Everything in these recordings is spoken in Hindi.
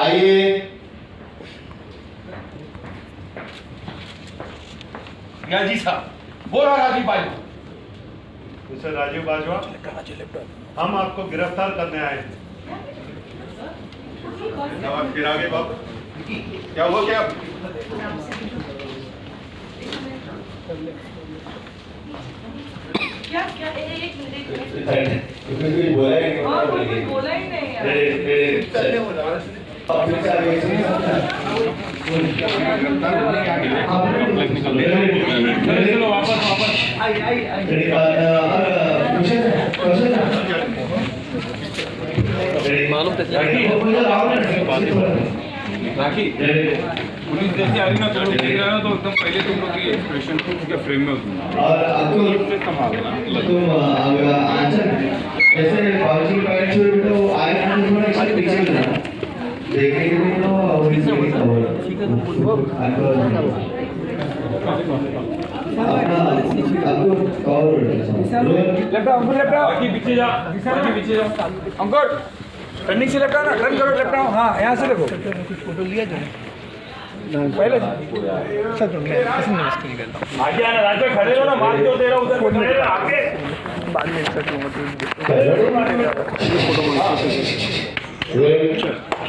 आइए। जी साहब, बोला राजीव बाजवा। मिस्टर राजीव बाजवा, हम आपको गिरफ्तार करने आए हैं। फिर आगे बाप क्या हुआ? क्या क्या क्या एक मिनट बोला ही नहीं यार। राखी पुलिस जैसे आ रही ना, तुम लोग देख रहे हो तो एकदम पहले तुम लोग की एक्सप्रेशन के फ्रेम में होती और संभालना तुम ऐसे बाबूजी पैर छोड़ बेटा वो आए ना थोड़ा इसके पीछे में ना देखने के लिए तो और इसमें खबर आपको कवर लेफ्ट आओ बाकी पीछे जा, बाकी पीछे जा अंकुर, टर्निंग से लेफ्ट आओ ना, टर्न करो लेफ्ट आओ। हाँ यहाँ से देखो फोटो लिया जो पहले सर आगे आना, राजा खड़े रहो ना, मार क्यों दे रहा उधर खड़े रहो आगे बाद में सर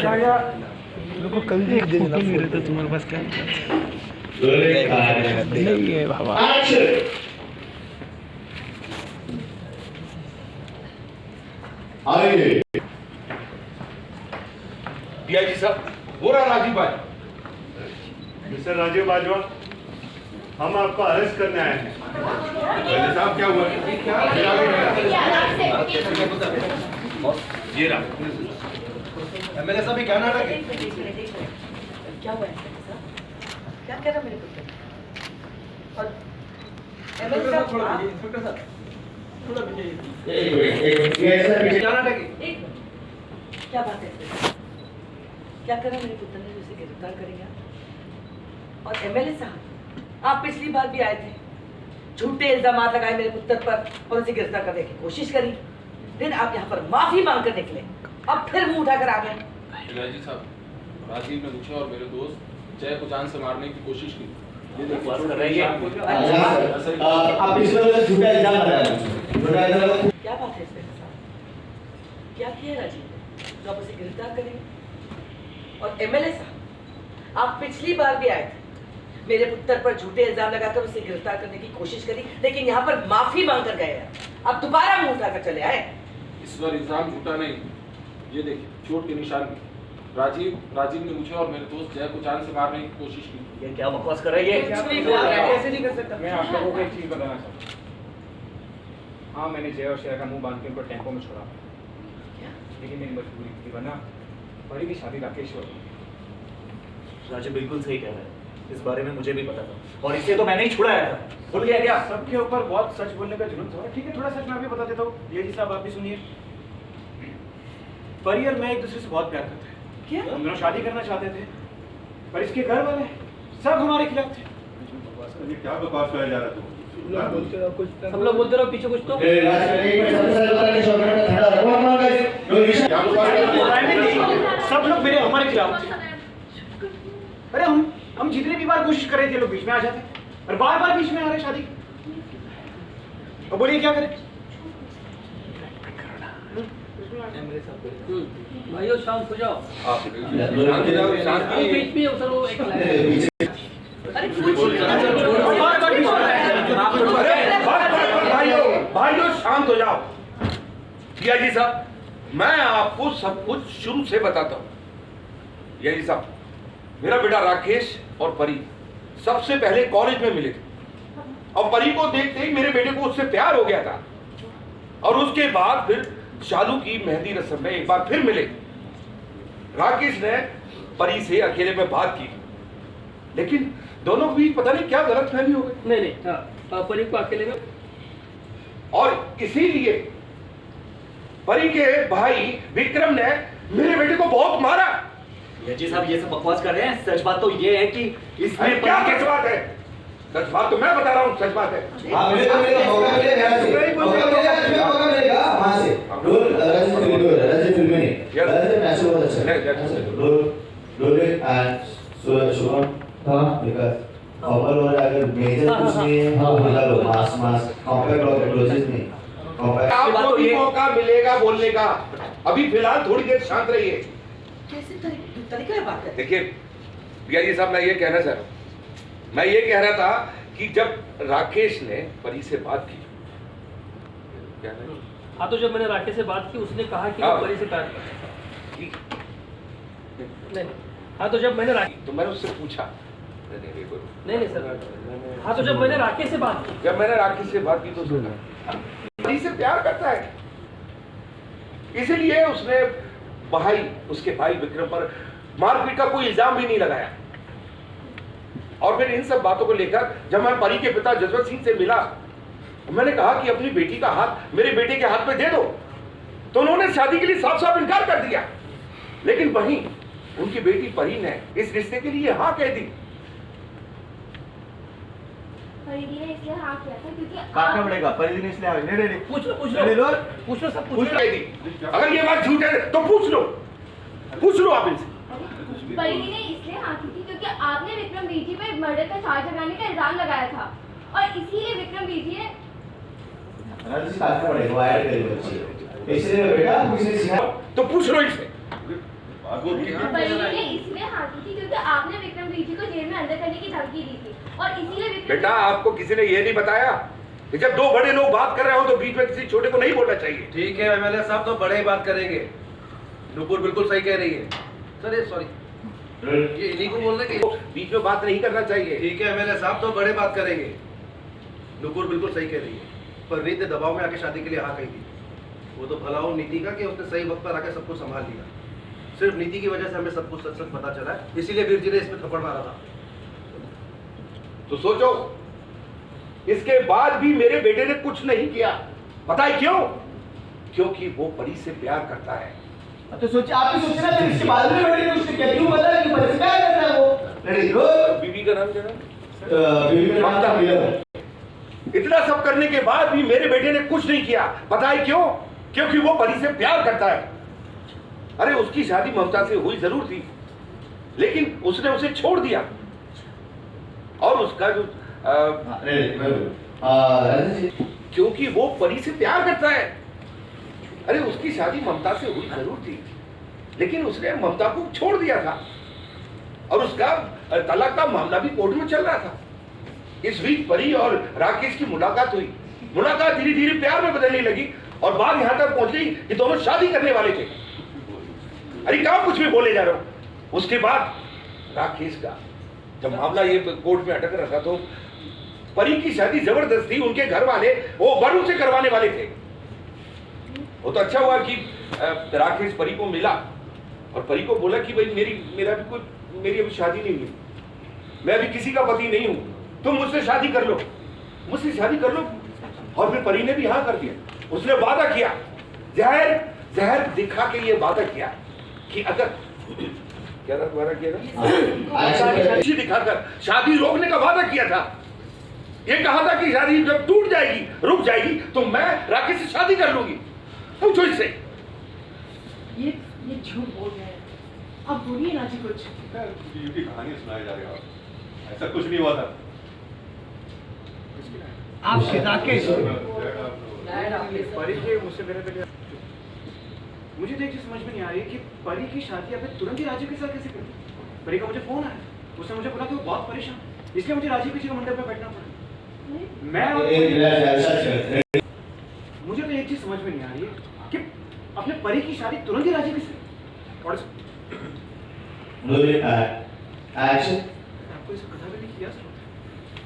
क्या लोग कल भी एक दिन नहीं रहता तुम्हारे पास, क्या नहीं है बाबा। आइए डीआईजी साहब, बोला राजीव बाजवा। मिस्टर राजीव बाजवा, हम आपको अरेस्ट करने आए हैं। साहब क्या हुआ? ये रहा एमएलए साहब, क्या नाटक है? क्या हुआ है क्या कह रहा मेरे पुत्र? और एमएलए साहब थोड़ा क्या नाटक है? क्या बात है? क्या करा मेरे पुत्र ने उसे गिरफ्तार करेगा? और एमएलए साहब, आप पिछली बार भी आए थे, झूठे इल्जाम लगाए मेरे पुत्र पर और उसे गिरफ्तार करने की कोशिश करी, फिर आप यहाँ पर माफी मांग कर निकले, अब फिर मुंह उठाकर आ गए। जी साहब, राजीव ने मुझे और मेरे दोस्त जय को जान से मारने की कोशिश की। ये देखो आप इसमें झूठा इल्जाम लगा रहे हैं। क्या बात है इसमें साहब? क्या किया राजीव ने तो आप उसे गिरफ्तार करेंगे? और एमएलए साहब, आप पिछली बार भी आए थे, मेरे पुत्र पर झूठे इल्जाम लगाकर उसे गिरफ्तार करने की कोशिश करी, लेकिन यहाँ पर माफी मांग कर गए हैं। अब दोबारा मुंह उठाकर चले आए। इस बार इल्जाम झूठा नहीं, ये देखिए चोट के निशान भी। राजीव ने मुझे और मेरे दोस्त जय को जान से मारने की कोशिश की। ये क्या बकवास कर रही है? ऐसे नहीं कर सकता। मैं आप लोगों को एक चीज बताना चाहता हूँ। हाँ, मैंने जय और शेर का मुंह बांध के उनको टेम्पो में छोड़ा, लेकिन मेरी मजबूरी थी, वरना परी की शादी राकेश हो। राजू बिल्कुल सही कह रहा है, इस बारे में मुझे भी पता था और इससे तो मैंने ही छुड़ाया था। भूल गया क्या? सबके ऊपर बहुत सच बोलने का जुनून था। ठीक है, थोड़ा सच मैं भी बता देता हूँ। ये जी साहब, आप भी सुनिए। परी और मैं एक दूसरे से बहुत प्यार करते हैं। क्या? हम दोनों शादी करना चाहते थे, पर इसके घर वाले सब हमारे खिलाफ थे। क्या बकवास किया जा रहा है? सब लोग बोलते रहो, पीछे कुछ तो सब लोग मेरे हमारे खिलाफ थे। अरे हम जितने भी बार कोशिश कर रहे थे, लोग बीच में आ जाते और बार बार बीच में आ रहे शादी। और बोलिए क्या करें? भाइयों शांत हो जाओ। बीच में उधर वो एक भाइयों शांत हो जाओ। डीआईजी साहब, मैं आपको सब कुछ शुरू से बताता हूँ। डीआईजी साहब, मेरा बेटा राकेश और परी सबसे पहले कॉलेज में मिले थे और परी को देखते ही मेरे बेटे को उससे प्यार हो गया था और उसके बाद फिर शालू की मेहंदी रस्म में एक बार फिर मिले। राकेश ने परी से अकेले में बात की, लेकिन दोनों के बीच पता नहीं क्या गलतफहमी हो गई। नहीं परी को अकेले में, और इसीलिए परी के भाई विक्रम ने मेरे बेटे को बहुत मारा। जी साहब, ये सब बकवास कर रहे हैं। सच बात तो ये है कि इसमें क्या सच बात है? सच बात तो मैं बता रहा हूँ, सच बात है। हाँ आपको ये मौका मिलेगा बोलने का। अभी फिलहाल थोड़ी देर शांत रहिए। कैसे तरीके में बात करते? देखिए पियाजी साहब, मैं ये कहना चाह रहा हूँ, मैं ये कह रहा था कि जब राकेश ने परी से बात की, क्या है? हाँ, तो जब मैंने राकेश से बात की उसने कहा कि हाँ। वो परी से प्यार करता कि- है। नहीं, हाँ तो जब मैंने तो मैंने उससे पूछा, नहीं सर, हाँ तो जब मैंने राकेश से बात की, जब मैंने राकेश से बात की तो उसने परी से प्यार करता है, इसीलिए उसने उसके भाई विक्रम पर मारपीट का कोई इल्जाम भी नहीं लगाया। और फिर इन सब बातों को लेकर जब मैं परी के पिता जसवंत सिंह से मिला, मैंने कहा कि अपनी बेटी का हाथ मेरे बेटे के हाथ में दे दो, तो उन्होंने शादी के लिए साफ साफ इनकार कर दिया। लेकिन वहीं उनकी बेटी परी ने इस रिश्ते के लिए हाँ कह दी। परिधि ने इसलिए हाँ किया था क्योंकि काटना पड़ेगा। परिधि ने इसलिए नहीं नहीं पूछ लो सब पूछ लो। अगर ये बात झूठ है तो पूछ लो आप इनसे। परिधि ने इसलिए हाँ की थी क्योंकि आपने विक्रम बीजी पे मर्डर का चार्ज लगाने का इल्जाम लगाया था और इसीलिए विक्रम बीजी ने काटना पड़ेगा, इसलिए बेटा किसी सिखा तो पूछ लो इनसे। परिधि ने इसलिए हाँ की थी क्योंकि आपने विक्रम बीजी को जेल में अंदर करने की धमकी दी थी और इसीलिए विक्रम बेटा आपको किसी ने ये नहीं बताया कि जब दो बड़े लोग बात कर रहे हो तो बीच में किसी छोटे को नहीं बोलना चाहिए। ठीक है एमएलए साहब, तो बड़े ही बात करेंगे। नुपुर बिल्कुल सही कह रही है सर। ये सॉरी, ये इन्हीं को बोलने के बीच में बात नहीं करना चाहिए। ठीक है एमएलए साहब, तो बड़े बात करेंगे। नुपुर बिल्कुल सही कह रही है, पर रीत ने दबाव में आके शादी के लिए हाँ कही थी। वो तो भला हो नीति का कि उसने सही वक्त पर आके सब कुछ संभाल लिया। सिर्फ नीति की वजह से हमें सब कुछ सच सच पता चला है, इसीलिए वीर जी ने इसमें थप्पड़ मारा था। तो सोचो, इसके बाद भी मेरे बेटे ने कुछ नहीं किया। पता है क्यों? क्योंकि वो परी से प्यार करता है। तो सोचिए, आप भी सोचिए ना, फिर इसके बाद में बेटे ने उसने क्या क्यों बताया कि बच्चे क्या करता है वो? रेडी रो। बीबी का नाम क्या है? बीबी का नाम था मिलन। इतना सब करने के बाद भी मेरे बेटे ने कुछ नहीं किया। पता है क्यों? क्योंकि वो परी से प्यार करता है। अरे उसकी शादी ममता से हुई जरूर थी, लेकिन उसने उसे छोड़ दिया। और उसका जो क्योंकि वो परी से प्यार करता है। अरे उसकी शादी ममता से हुई जरूर थी, लेकिन उसने ममता को छोड़ दिया था और उसका तलाक का मामला भी कोर्ट में चल रहा था। इस बीच परी और राकेश की मुलाकात हुई। मुलाकात धीरे धीरे प्यार में बदलने लगी और बात यहां तक पहुंच गई कि दोनों शादी करने वाले थे। अरे क्या कुछ भी बोले जा रहे हो। उसके बाद राकेश का जब मामला ये कोर्ट में अटक रखा तो परी की शादी जबरदस्ती उनके घर वाले वो वरुण से करवाने वाले थे। वो तो अच्छा हुआ कि राकेश परी को मिला और परी को बोला कि भाई मेरी अभी शादी नहीं हुई, मैं अभी किसी का पति नहीं हूं, तुम मुझसे शादी कर लो, मुझसे शादी कर लो। और फिर परी ने भी हाँ कर दिया। उसने वादा किया, जहर दिखा के ये वादा किया कि अगर क्या था तुम्हारा किया दिखाकर शादी रोकने का वादा किया था। ये कहा था कि शादी जब टूट जाएगी, रुक जाएगी, तो मैं राकेश से शादी कर लूंगी। पूछो इससे। ये झूठ बोल रहे हैं। अब बोलिए ना जी कुछ। झूठी कहानी सुनाई जा रही है, ऐसा कुछ नहीं हुआ था। आपके राकेश परी के मुझसे मेरे पे मुझे तो एक चीज समझ में नहीं आ रही है कि परी की शादी अभी तुरंत ही राजीव के साथ कैसे करूं। परी का मुझे फोन आया, उसने मुझे बोला कि वो बहुत परेशान, इसलिए मुझे राजीव किसी का मंडप पे बैठना पड़ा। मैं और मुझे तो एक चीज समझ में नहीं आ रही है कि अपने परी की शादी तुरंत ही राजीव के साथ। और आपको इसे कथा भी नहीं किया सर।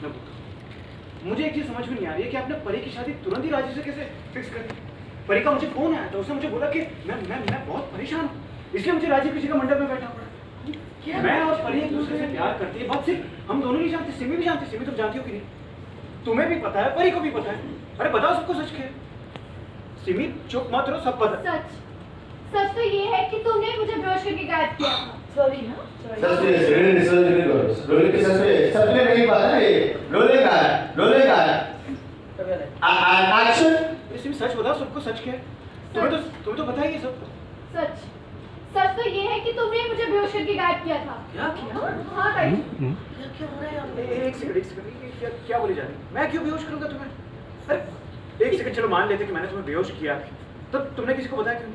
मैं बोलता हूं, मुझे एक चीज समझ में नहीं आ रही है कि आपने परी की शादी तुरंत ही राजीव से कैसे फिक्स कर दी। परी का मुझे फोन आया था, उसने मुझे बोला कि मैं बहुत परेशान हूँ, इसलिए मुझे राजीव किसी का मंडप में बैठना पड़ा। मैं और परी एक दूसरे से प्यार करती है, बात सिर्फ हम दोनों नहीं जानते, सिमी भी जानती। सिमी तुम जानती हो कि नहीं? तुम्हें भी पता है, परी को भी पता है। अरे बताओ सबको सच क्या है। सिमी चुप मत रहो, सब पता। सच तो ये है कि तुमने मुझे बेहोश करके गायब किया था। सॉरी ना, सबने नहीं पता है। रोलेगा एक्शन। सिमी सच बताओ सबको, सच क्या है? तुम्हें तो पता ही है सब। सच तो ये है कि तुमने मुझे बेहोश करके गायब किया था। क्या किया? हाँ भाई। क्या हो रहा है यहाँ पे? एक सेकंड, क्या बोली जा रही है? मैं क्यों बेहोश करूंगा तुम्हें? अरे एक सेकंड, चलो मान लेते कि मैंने तुम्हें बेहोश किया। तब तुमने किसी को बताया क्यों?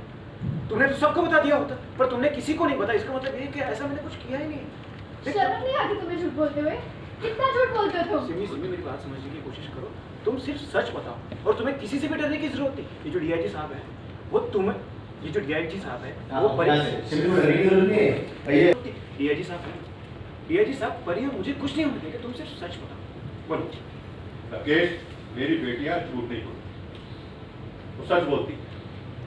तुमने तो सबको बता दिया होता, पर तुमने किसी को नहीं बताया। इसका मतलब ये कि ऐसा मैंने कुछ किया ही नहीं है। शर्म नहीं आती तुम्हें झूठ बोलते हुए? कितना झूठ बोलते हो तुम? सिमी मेरी बात समझने की कोशिश करो। तुम सिर्फ सच बताओ और तुम्हें किसी से भी डरने की जरूरत नहीं। ये जो डीआईजी साहब है वो तुम्हें, ये जो डीआईजी साहब है वो परी, डीआईजी साहब है, डीआईजी साहब परी और मुझे कुछ नहीं होने देंगे। तुम सिर्फ सच बताओ। बोलो। राकेश, मेरी बेटियां झूठ नहीं बोलती, वो सच बोलती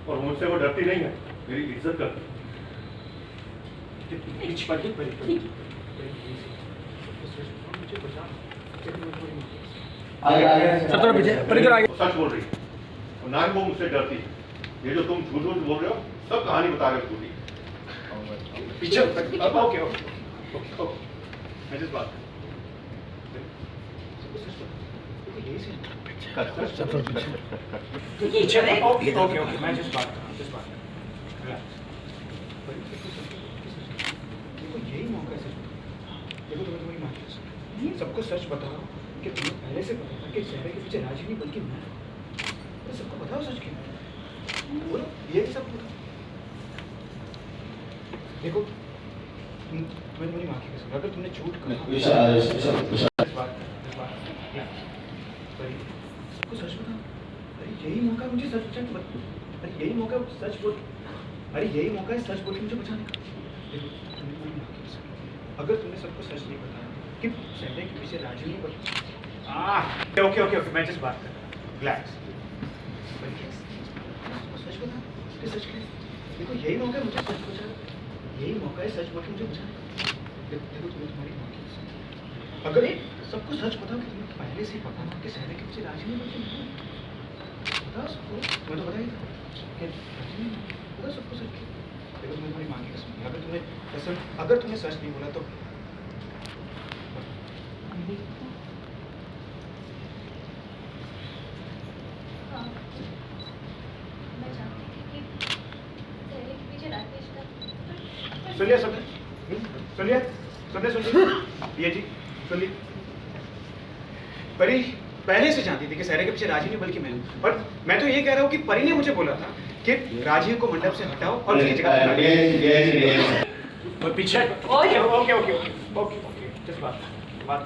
और मुझसे वो डरती नहीं है, मेरी इज्जत करती। सर थोड़ा पीछे, परी थोड़ा आगे। सच बोल रही है और ना ही वो मुझसे डरती है। ये जो तुम झूठ झूठ बोल रहे हो, सब कहानी बता रहे हो झूठी। पीछे ओके मैं जिस बात ओके मैं जिस बात देखो यही मौका है। देखो तुम्हें तुम्हारी माँ की सबको सच बताओ कि तुम्हें पहले से पता था कि चेहरे के पीछे राजी नहीं बल्कि मैं। सबको बताओ सच क्यों बोलो, ये सब देखो तुम्हें तुम्हारी माँ की कसम, अगर तुमने झूठ सबको सच बताओ। अरे यही मौका है मुझे सच अरे यही मौका सच बोल, अरे यही मौका है सच बोल के मुझे बचाने का। देखो तुम्हें तुम्हारी माँ की कसम, अगर तुमने सबको सच नहीं बताया कि चेहरे के पीछे राजी नहीं बल्कि ओके ओके ओके मैं जिस बात कर रहा हूँ रिलैक्स। सच बता कि सच क्या है। देखो यही मौका है मुझे सच बचाना, यही मौका है सच बोल के मुझे बचाना। देखो तुम्हें तुम्हारी माँ की कसम, अगर ये सबको सच बताओ कि तुम्हें पहले से ही पता था कि चेहरे के पीछे राजी नहीं बल्कि बताओ सबको। तुम्हें तो पता ही था कि राजी नहीं, बताओ सबको सच। देखो तुम्हें तुम्हारी माँ की कसम, अगर तुम्हें सच नहीं बोला तो सुनिए ये जी सुनिए। परी पहले से जानती थी कि सहरे के पीछे राजी नहीं बल्कि मैं हूँ, और मैं तो ये कह रहा हूँ कि परी ने मुझे बोला था कि राजीव को मंडप से हटाओ और उसकी जगह पीछे। Okay okay okay okay okay just बात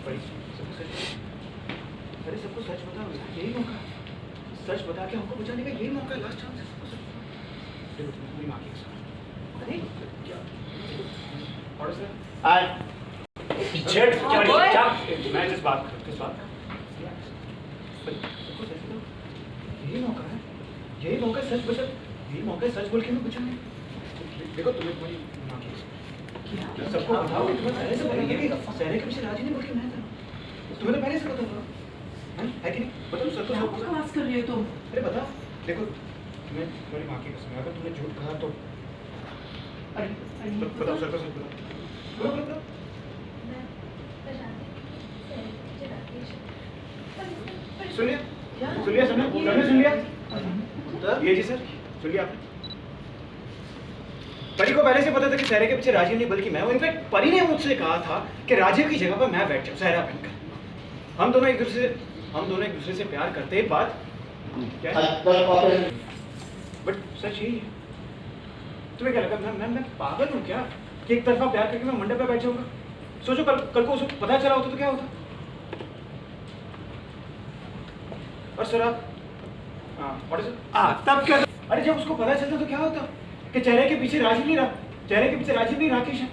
परी सबको सच बताओ, यही मौका, सच बता के हमको बचाने का यही मौका है, लास्ट चांस है सबको सच। देखो तुम्हारी माँ की कसम, अरे क्या और सर पीछे मैं जिस बात यही मौका है, यही मौका है सच बचा, यही मौका है सच बोल के मैं बचाने। देखो तुम्हें कोई माँ की कसम, सबको बताओ कि तुम्हें पहले से पता है कि सहरे के पीछे राजी नहीं बल्कि मैं था। तुम्हें तो पहले से पता था है कि नहीं? बताओ सबको सब बकवास कर रही हो तुम। अरे बताओ, देखो तुम्हें तुम्हारी माँ की कसम, अगर तुमने झूठ कहा तो बताओ सबको सच बताओ। सुनिए ये जी सर सुनिए, आप परी को पहले से पता था कि सहरे के पीछे राजीव नहीं बल्कि मैं हूँ। इनफैक्ट परी ने मुझसे कहा था कि राजीव की जगह पर मैं बैठ जाऊँ सहरा बनकर। हम दोनों एक दूसरे से प्यार करते हैं। बात क्या है? बट सच यही है। तुम्हें क्या लगा मैं पागल हूँ क्या कि एक तरफा प्यार करके मैं मंडप पे बैठ जाऊंगा? सोचो कल को उसको पता चला होता तो क्या होता। और सर आप तब क्या? अरे जब उसको पता चलता तो क्या होता कि चेहरे के पीछे राजीव नहीं राकेश है।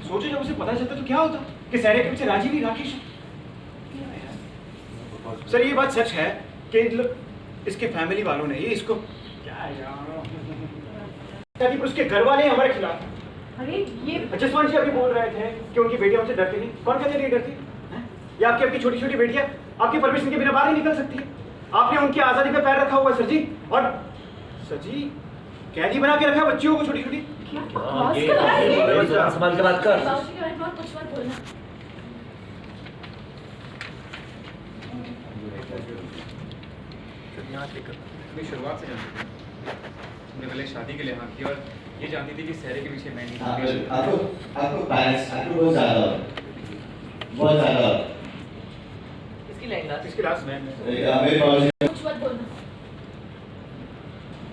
सोचो जब उसे पता चलता तो क्या होता कि चेहरे के पीछे राजीव नहीं राकेश है। सर ये बात सच है कि इसके फैमिली वालों ने ये इसको क्या यार उसके घर वाले हमारे खिलाफ। अरे ये जसवंत जी अभी बोल रहे थे कि उनकी बेटियां उनसे डरती नहीं। कौन कहते नहीं डरती? या आपकी छोटी छोटी बेटियां आपकी परमिशन के बिना बाहर नहीं निकल सकती? आपने उनकी आजादी पे पैर रखा हुआ है सर जी। और सर जी कैदी बना के रखा है बच्चियों को छोटी छोटी। संभाल के बात कर। शुरुआत से जानती थी, तुमने पहले शादी के लिए हाँ की और ये जानती थी कि सहरे के पीछे मैं नहीं। आपको बहुत ज्यादा इसकी लास्ट मैं मेरे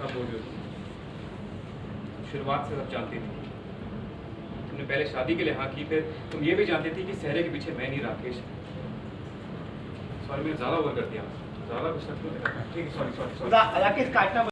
झूठा बोल रही हो तुम। शुरुआत से सब जानती थी। तुमने पहले शादी के लिए हाँ की, फिर तुम ये भी जानती थी कि सहरे के पीछे मैं नहीं राकेश। सॉरी, मैंने ज़्यादा ओवर कर दिया, ज़्यादा कुछ नहीं करना। ठीक है, सॉरी सॉरी सॉरी। राकेश काटना